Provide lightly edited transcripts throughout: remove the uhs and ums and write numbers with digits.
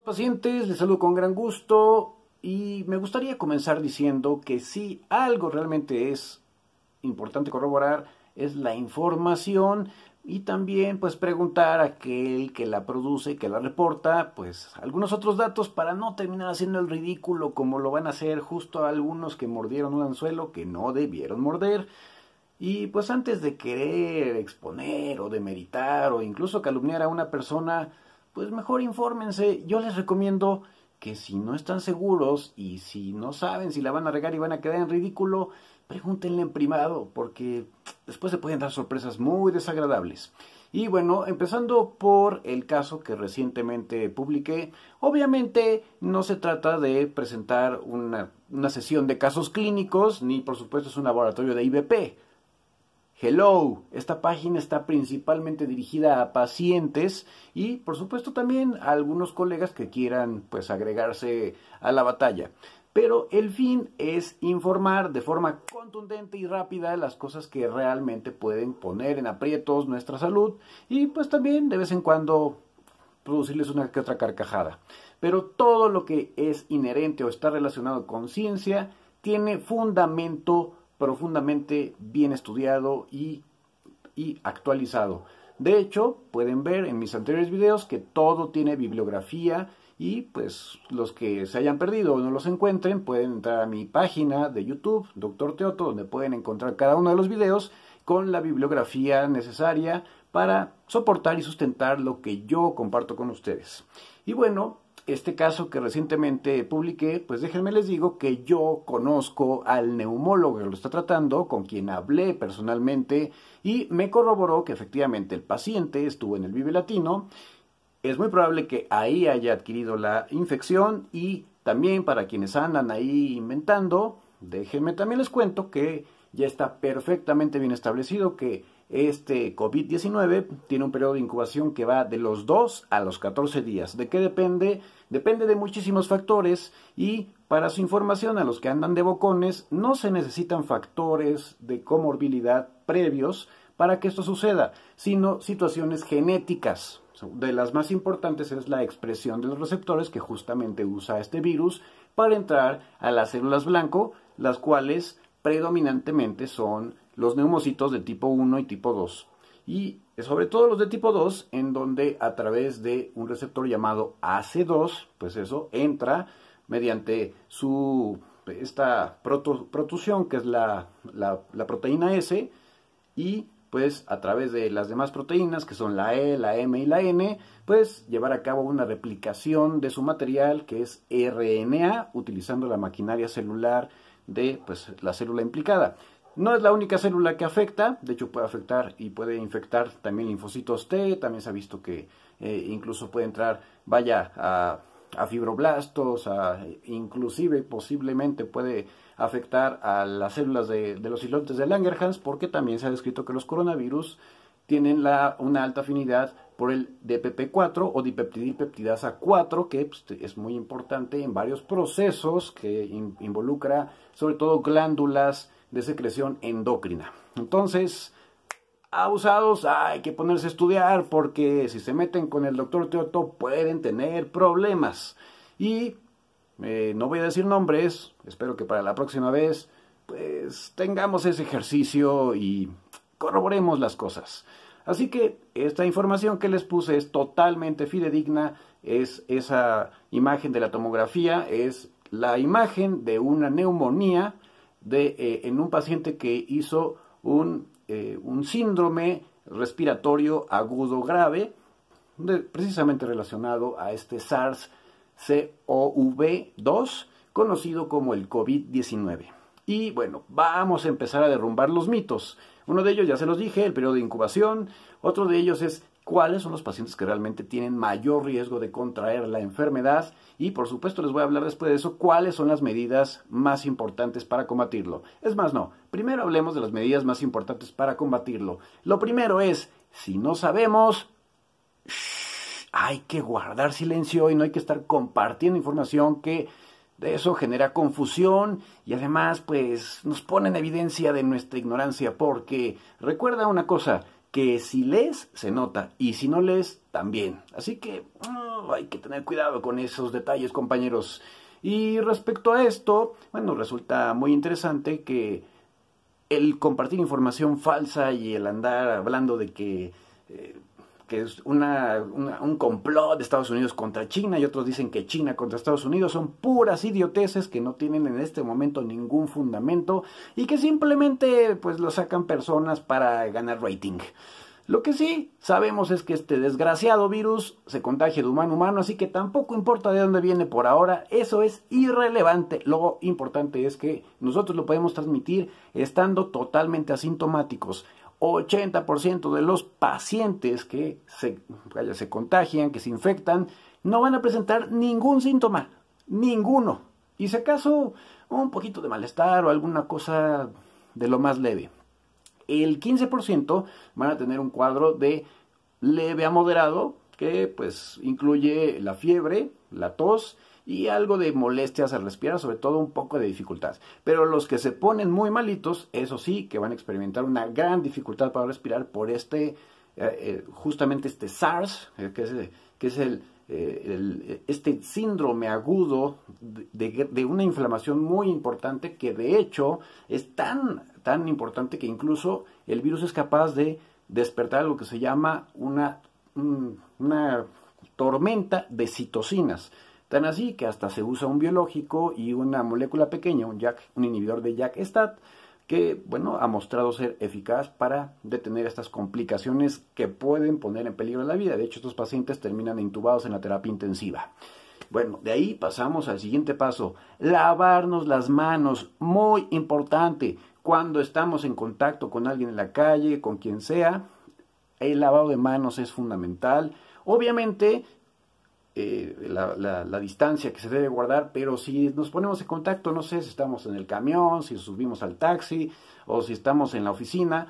Pacientes, les saludo con gran gusto y me gustaría comenzar diciendo que si algo realmente es importante corroborar es la información y también pues preguntar a aquel que la produce, que la reporta, pues algunos otros datos para no terminar haciendo el ridículo como lo van a hacer justo algunos que mordieron un anzuelo que no debieron morder. Y pues antes de querer exponer o demeritar o incluso calumniar a una persona, pues mejor infórmense. Yo les recomiendo que si no están seguros y si no saben si la van a regar y van a quedar en ridículo, pregúntenle en privado, porque después se pueden dar sorpresas muy desagradables. Y bueno, empezando por el caso que recientemente publiqué, obviamente no se trata de presentar una sesión de casos clínicos, ni por supuesto es un laboratorio de IBP. Hello, esta página está principalmente dirigida a pacientes y por supuesto también a algunos colegas que quieran pues agregarse a la batalla. Pero el fin es informar de forma contundente y rápida las cosas que realmente pueden poner en aprietos nuestra salud y pues también de vez en cuando producirles una que otra carcajada. Pero todo lo que es inherente o está relacionado con ciencia tiene fundamento profundamente bien estudiado y actualizado. De hecho, pueden ver en mis anteriores videos que todo tiene bibliografía y pues los que se hayan perdido o no los encuentren pueden entrar a mi página de YouTube, Dr. Teoto, donde pueden encontrar cada uno de los videos con la bibliografía necesaria para soportar y sustentar lo que yo comparto con ustedes. Y bueno, este caso que recientemente publiqué, pues déjenme les digo que yo conozco al neumólogo que lo está tratando, con quien hablé personalmente y me corroboró que efectivamente el paciente estuvo en el Vive Latino. Es muy probable que ahí haya adquirido la infección y también para quienes andan ahí inventando, déjenme también les cuento que ya está perfectamente bien establecido que este COVID-19 tiene un periodo de incubación que va de los 2 a los 14 días. ¿De qué depende? Depende de muchísimos factores y para su información a los que andan de bocones no se necesitan factores de comorbilidad previos para que esto suceda, sino situaciones genéticas. De las más importantes es la expresión de los receptores que justamente usa este virus para entrar a las células blanco, las cuales predominantemente son los neumocitos de tipo 1 y tipo 2. Y sobre todo los de tipo 2, en donde a través de un receptor llamado AC2, pues eso entra mediante esta protusión, que es la proteína S, y pues a través de las demás proteínas, que son la E, la M y la N, pues llevar a cabo una replicación de su material, que es RNA, utilizando la maquinaria celular de pues, la célula implicada. No es la única célula que afecta, de hecho puede afectar y puede infectar también linfocitos T, también se ha visto que incluso puede entrar, a fibroblastos, inclusive posiblemente puede afectar a las células de los islotes de Langerhans, porque también se ha descrito que los coronavirus tienen una alta afinidad por el DPP4 o dipeptidilpeptidasa 4, que pues, es muy importante en varios procesos que involucra sobre todo glándulas de secreción endocrina. Entonces, abusados, hay que ponerse a estudiar porque si se meten con el doctor Teoto pueden tener problemas. Y no voy a decir nombres, espero que para la próxima vez pues tengamos ese ejercicio y corroboremos las cosas. Así que esta información que les puse es totalmente fidedigna, es esa imagen de la tomografía, es la imagen de una neumonía en un paciente que hizo un síndrome respiratorio agudo grave, precisamente relacionado a este SARS-CoV-2, conocido como el COVID-19. Y bueno, vamos a empezar a derrumbar los mitos. Uno de ellos, ya se los dije, el periodo de incubación. Otro de ellos es cuáles son los pacientes que realmente tienen mayor riesgo de contraer la enfermedad. Y por supuesto les voy a hablar después de eso, cuáles son las medidas más importantes para combatirlo. Es más, no, primero hablemos de las medidas más importantes para combatirlo. Lo primero es, si no sabemos, hay que guardar silencio y no hay que estar compartiendo información que de eso genera confusión y además pues nos pone en evidencia de nuestra ignorancia, porque recuerda una cosa, que si lees se nota y si no lees también. Así que hay que tener cuidado con esos detalles, compañeros. Y respecto a esto, bueno, resulta muy interesante que el compartir información falsa y el andar hablando de que es un complot de Estados Unidos contra China y otros dicen que China contra Estados Unidos son puras idioteces que no tienen en este momento ningún fundamento y que simplemente pues lo sacan personas para ganar rating. Lo que sí sabemos es que este desgraciado virus se contagia de humano a humano, así que tampoco importa de dónde viene por ahora, eso es irrelevante. Lo importante es que nosotros lo podemos transmitir estando totalmente asintomáticos. 80% de los pacientes que se contagian, que se infectan, no van a presentar ningún síntoma, ninguno. Y si acaso un poquito de malestar o alguna cosa de lo más leve. El 15% van a tener un cuadro de leve a moderado, que pues incluye la fiebre, la tos y algo de molestias al respirar, sobre todo un poco de dificultad. Pero los que se ponen muy malitos, eso sí, que van a experimentar una gran dificultad para respirar por justamente este SARS, que es este síndrome agudo de una inflamación muy importante que de hecho es tan importante que incluso el virus es capaz de despertar algo que se llama una tormenta de citocinas. Tan así que hasta se usa un biológico y una molécula pequeña, un inhibidor de JAK-STAT, que bueno, ha mostrado ser eficaz para detener estas complicaciones que pueden poner en peligro la vida. De hecho, estos pacientes terminan intubados en la terapia intensiva. Bueno, de ahí pasamos al siguiente paso, lavarnos las manos, muy importante, cuando estamos en contacto con alguien en la calle, con quien sea, el lavado de manos es fundamental. Obviamente, la distancia que se debe guardar, pero si nos ponemos en contacto, no sé si estamos en el camión, si subimos al taxi o si estamos en la oficina,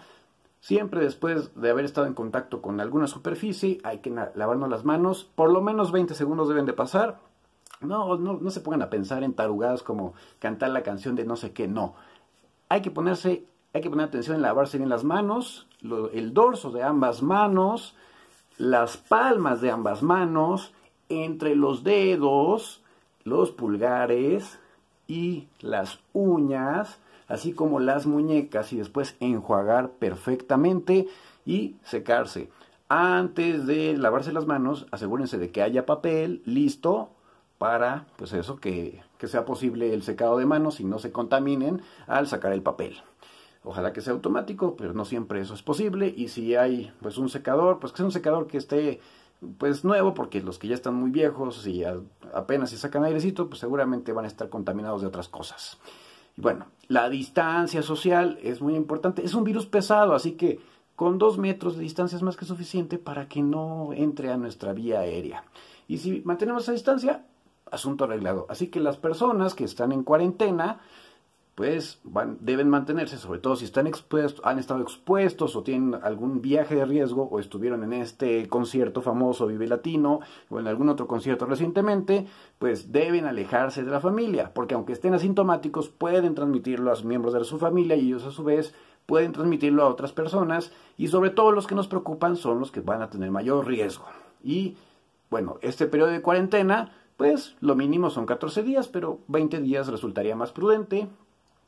siempre después de haber estado en contacto con alguna superficie hay que lavarnos las manos, por lo menos 20 segundos deben de pasar. No se pongan a pensar en tarugadas como cantar la canción de no sé qué, no. Hay que poner atención en lavarse bien las manos, el dorso de ambas manos, las palmas de ambas manos, entre los dedos, los pulgares y las uñas, así como las muñecas, y después enjuagar perfectamente y secarse. Antes de lavarse las manos, asegúrense de que haya papel listo para, pues eso, que sea posible el secado de manos y no se contaminen al sacar el papel. Ojalá que sea automático, pero no siempre eso es posible. Y si hay pues un secador, pues que sea un secador que esté pues nuevo, porque los que ya están muy viejos y apenas si sacan airecito, pues seguramente van a estar contaminados de otras cosas. Y bueno, la distancia social es muy importante. Es un virus pesado, así que con 2 metros de distancia es más que suficiente para que no entre a nuestra vía aérea. Y si mantenemos esa distancia, asunto arreglado. Así que las personas que están en cuarentena, pues deben mantenerse, sobre todo si han estado expuestos o tienen algún viaje de riesgo o estuvieron en este concierto famoso Vive Latino o en algún otro concierto recientemente, pues deben alejarse de la familia, porque aunque estén asintomáticos pueden transmitirlo a los miembros de su familia y ellos a su vez pueden transmitirlo a otras personas y sobre todo los que nos preocupan son los que van a tener mayor riesgo. Y bueno, este periodo de cuarentena, pues lo mínimo son 14 días, pero 20 días resultaría más prudente.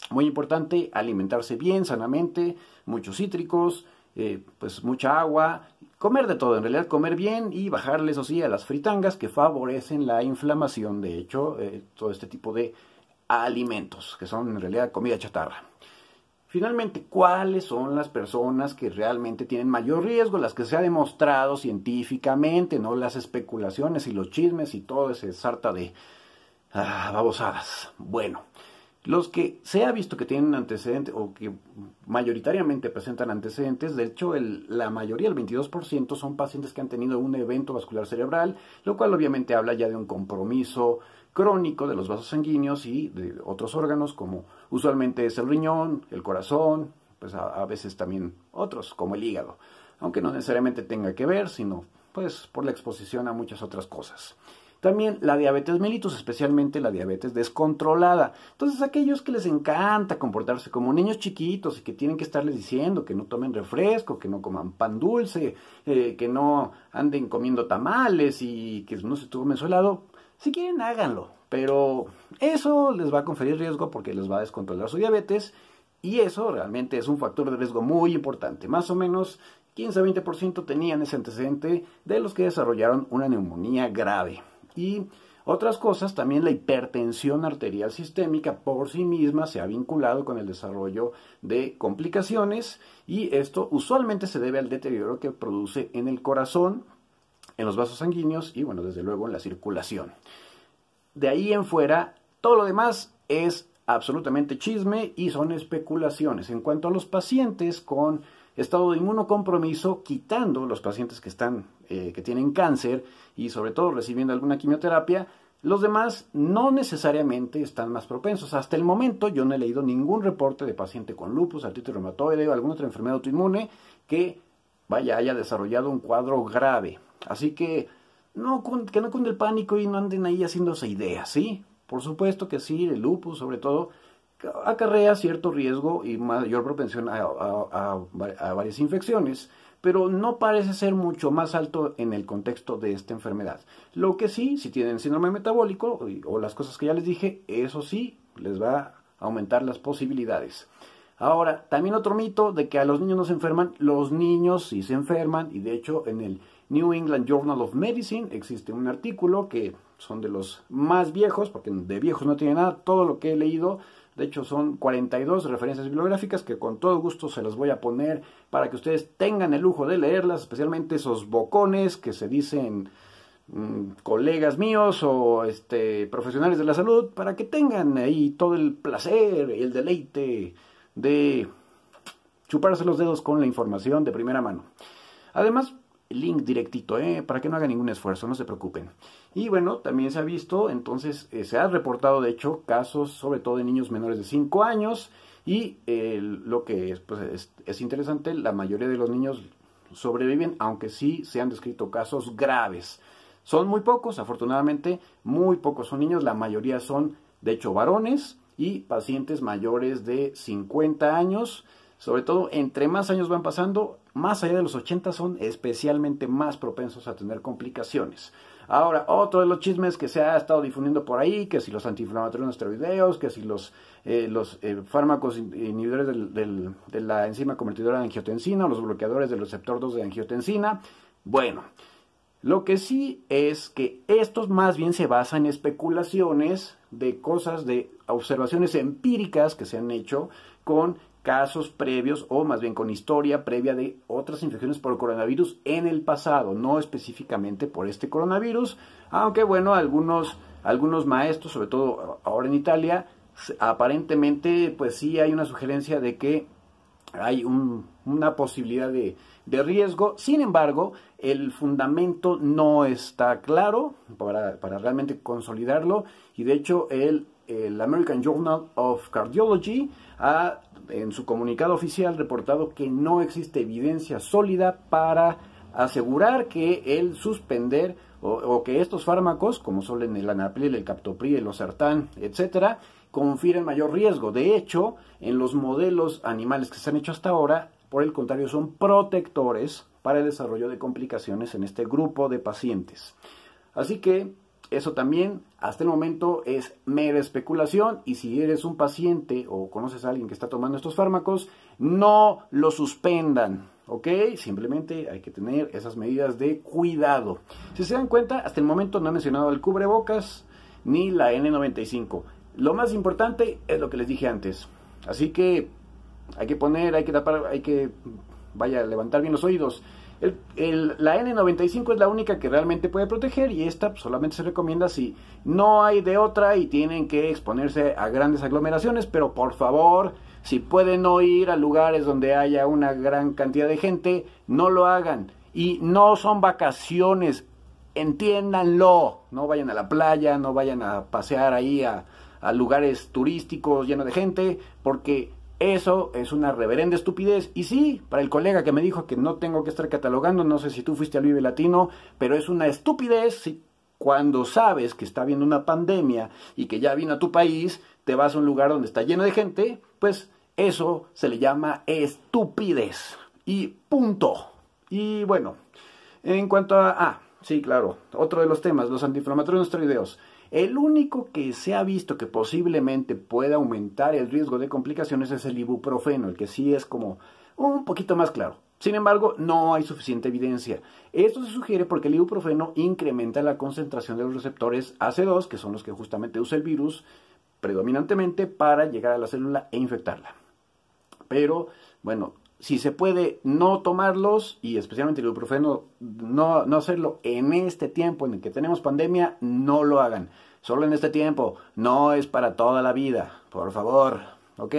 Muy importante, alimentarse bien, sanamente, muchos cítricos, pues mucha agua, comer de todo, en realidad comer bien y bajarle, eso sí, a las fritangas que favorecen la inflamación. De hecho, todo este tipo de alimentos, que son en realidad comida chatarra. Finalmente, ¿cuáles son las personas que realmente tienen mayor riesgo? Las que se ha demostrado científicamente, no las especulaciones y los chismes y todo ese sarta de babosadas. Bueno, los que se ha visto que tienen antecedentes o que mayoritariamente presentan antecedentes, de hecho la mayoría, el 22%, son pacientes que han tenido un evento vascular cerebral, lo cual obviamente habla ya de un compromiso crónico de los vasos sanguíneos y de otros órganos, como usualmente es el riñón, el corazón, pues a veces también otros, como el hígado, aunque no necesariamente tenga que ver, sino pues por la exposición a muchas otras cosas. También la diabetes mellitus, especialmente la diabetes descontrolada. Entonces, aquellos que les encanta comportarse como niños chiquitos y que tienen que estarles diciendo que no tomen refresco, que no coman pan dulce, que no anden comiendo tamales y que no se tomen su helado, si quieren háganlo, pero eso les va a conferir riesgo porque les va a descontrolar su diabetes y eso realmente es un factor de riesgo muy importante. Más o menos 15-20% tenían ese antecedente de los que desarrollaron una neumonía grave. Y otras cosas, también la hipertensión arterial sistémica por sí misma se ha vinculado con el desarrollo de complicaciones y esto usualmente se debe al deterioro que produce en el corazón, en los vasos sanguíneos y bueno, desde luego en la circulación. De ahí en fuera, todo lo demás es absolutamente chisme y son especulaciones. En cuanto a los pacientes con estado de inmunocompromiso, quitando los pacientes que tienen cáncer y sobre todo recibiendo alguna quimioterapia, los demás no necesariamente están más propensos. Hasta el momento yo no he leído ningún reporte de paciente con lupus, artritis reumatoide o alguna otra enfermedad autoinmune que haya desarrollado un cuadro grave. Así que no cunde el pánico y no anden ahí haciéndose ideas, ¿sí? Por supuesto que sí, el lupus sobre todo acarrea cierto riesgo y mayor propensión a varias infecciones, pero no parece ser mucho más alto en el contexto de esta enfermedad. Lo que sí, si tienen síndrome metabólico o las cosas que ya les dije, eso sí les va a aumentar las posibilidades. Ahora, también otro mito de que a los niños no se enferman, los niños sí se enferman y de hecho en el New England Journal of Medicine existe un artículo que son de los más viejos, porque de viejos no tiene nada, todo lo que he leído. De hecho, son 42 referencias bibliográficas que con todo gusto se las voy a poner para que ustedes tengan el lujo de leerlas, especialmente esos bocones que se dicen colegas míos o profesionales de la salud, para que tengan ahí todo el placer y el deleite de chuparse los dedos con la información de primera mano. Además, link directito, para que no hagan ningún esfuerzo, no se preocupen. Y bueno, también se ha visto, entonces, se ha reportado de hecho casos sobre todo de niños menores de 5 años y lo que es interesante, la mayoría de los niños sobreviven, aunque sí se han descrito casos graves. Son muy pocos, afortunadamente, muy pocos son niños, la mayoría son de hecho varones y pacientes mayores de 50 años. Sobre todo, entre más años van pasando, más allá de los 80 son especialmente más propensos a tener complicaciones. Ahora, otro de los chismes que se ha estado difundiendo por ahí, que si los antiinflamatorios no esteroideos, que si los fármacos inhibidores de la enzima convertidora de angiotensina, o los bloqueadores del receptor 2 de angiotensina. Bueno, lo que sí es que estos más bien se basan en especulaciones de cosas, de observaciones empíricas que se han hecho con casos previos o más bien con historia previa de otras infecciones por coronavirus en el pasado, no específicamente por este coronavirus, aunque bueno, algunos maestros, sobre todo ahora en Italia, aparentemente pues sí hay una sugerencia de que hay una posibilidad de riesgo. Sin embargo, el fundamento no está claro para realmente consolidarlo y de hecho el American Journal of Cardiology ha en su comunicado oficial reportado que no existe evidencia sólida para asegurar que el suspender o que estos fármacos, como son el enalapril, el captopril, el losartán, etcétera, confieren mayor riesgo. De hecho, en los modelos animales que se han hecho hasta ahora, por el contrario, son protectores para el desarrollo de complicaciones en este grupo de pacientes. Así que eso también, hasta el momento, es mera especulación y si eres un paciente o conoces a alguien que está tomando estos fármacos, no lo suspendan, ¿ok? Simplemente hay que tener esas medidas de cuidado. Si se dan cuenta, hasta el momento no he mencionado el cubrebocas ni la N95. Lo más importante es lo que les dije antes. Así que hay que poner, hay que tapar, hay que, levantar bien los oídos. La N95 es la única que realmente puede proteger y esta solamente se recomienda si no hay de otra y tienen que exponerse a grandes aglomeraciones, pero por favor, si pueden no ir a lugares donde haya una gran cantidad de gente, no lo hagan. Y no son vacaciones, entiéndanlo, no vayan a la playa, no vayan a pasear ahí a lugares turísticos llenos de gente, porque eso es una reverenda estupidez. Y sí, para el colega que me dijo que no tengo que estar catalogando, no sé si tú fuiste al Vive Latino, pero es una estupidez. Sí, cuando sabes que está habiendo una pandemia y que ya vino a tu país, te vas a un lugar donde está lleno de gente, pues eso se le llama estupidez. Y punto. Y bueno, en cuanto a... sí, claro, otro de los temas, los antiinflamatorios no esteroideos. El único que se ha visto que posiblemente pueda aumentar el riesgo de complicaciones es el ibuprofeno, el que sí es como un poquito más claro. Sin embargo, no hay suficiente evidencia. Esto se sugiere porque el ibuprofeno incrementa la concentración de los receptores AC2, que son los que justamente usa el virus predominantemente para llegar a la célula e infectarla. Pero, bueno, si se puede no tomarlos, y especialmente el ibuprofeno, no hacerlo en este tiempo en el que tenemos pandemia, no lo hagan. Solo en este tiempo, no es para toda la vida, por favor, ¿ok?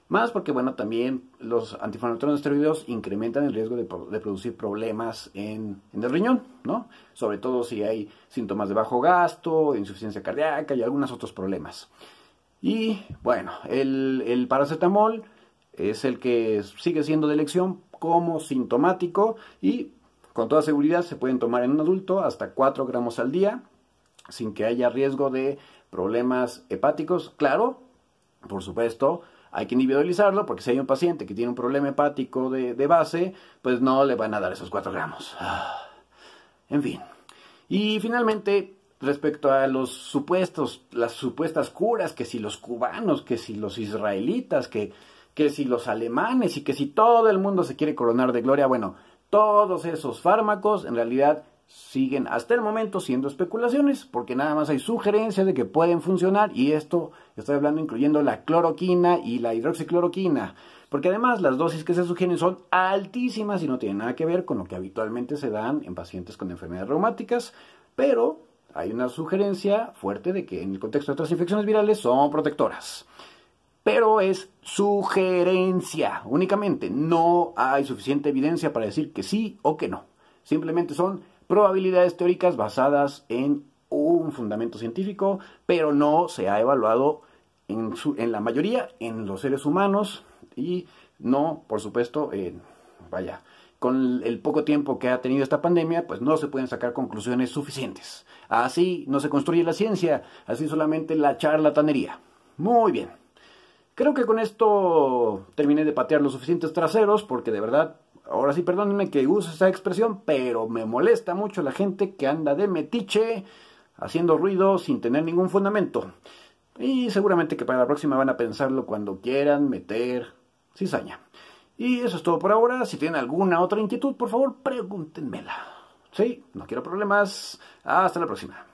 Más porque, bueno, también los antiinflamatorios no esteroideos incrementan el riesgo de producir problemas en el riñón, ¿no? Sobre todo si hay síntomas de bajo gasto, de insuficiencia cardíaca y algunos otros problemas. Y, bueno, el paracetamol es el que sigue siendo de elección como sintomático y con toda seguridad se pueden tomar en un adulto hasta 4 gramos al día sin que haya riesgo de problemas hepáticos. Claro, por supuesto, hay que individualizarlo porque si hay un paciente que tiene un problema hepático de base, pues no le van a dar esos 4 gramos. En fin. Y finalmente, respecto a las supuestas curas, que si los cubanos, que si los israelitas, que si los alemanes y que si todo el mundo se quiere coronar de gloria, bueno, todos esos fármacos en realidad siguen hasta el momento siendo especulaciones, porque nada más hay sugerencia de que pueden funcionar, y esto estoy hablando incluyendo la cloroquina y la hidroxicloroquina, porque además las dosis que se sugieren son altísimas y no tienen nada que ver con lo que habitualmente se dan en pacientes con enfermedades reumáticas, pero hay una sugerencia fuerte de que en el contexto de otras infecciones virales son protectoras. Pero es sugerencia únicamente, no hay suficiente evidencia para decir que sí o que no. Simplemente son probabilidades teóricas basadas en un fundamento científico, pero no se ha evaluado en la mayoría en los seres humanos y no, por supuesto, con el poco tiempo que ha tenido esta pandemia, pues no se pueden sacar conclusiones suficientes. Así no se construye la ciencia, así solamente la charlatanería. Muy bien. Creo que con esto terminé de patear los suficientes traseros, porque de verdad, ahora sí perdónenme que use esa expresión, pero me molesta mucho la gente que anda de metiche, haciendo ruido sin tener ningún fundamento. Y seguramente que para la próxima van a pensarlo cuando quieran meter cizaña. Y eso es todo por ahora. Si tienen alguna otra inquietud, por favor, pregúntenmela. Sí, no quiero problemas. Hasta la próxima.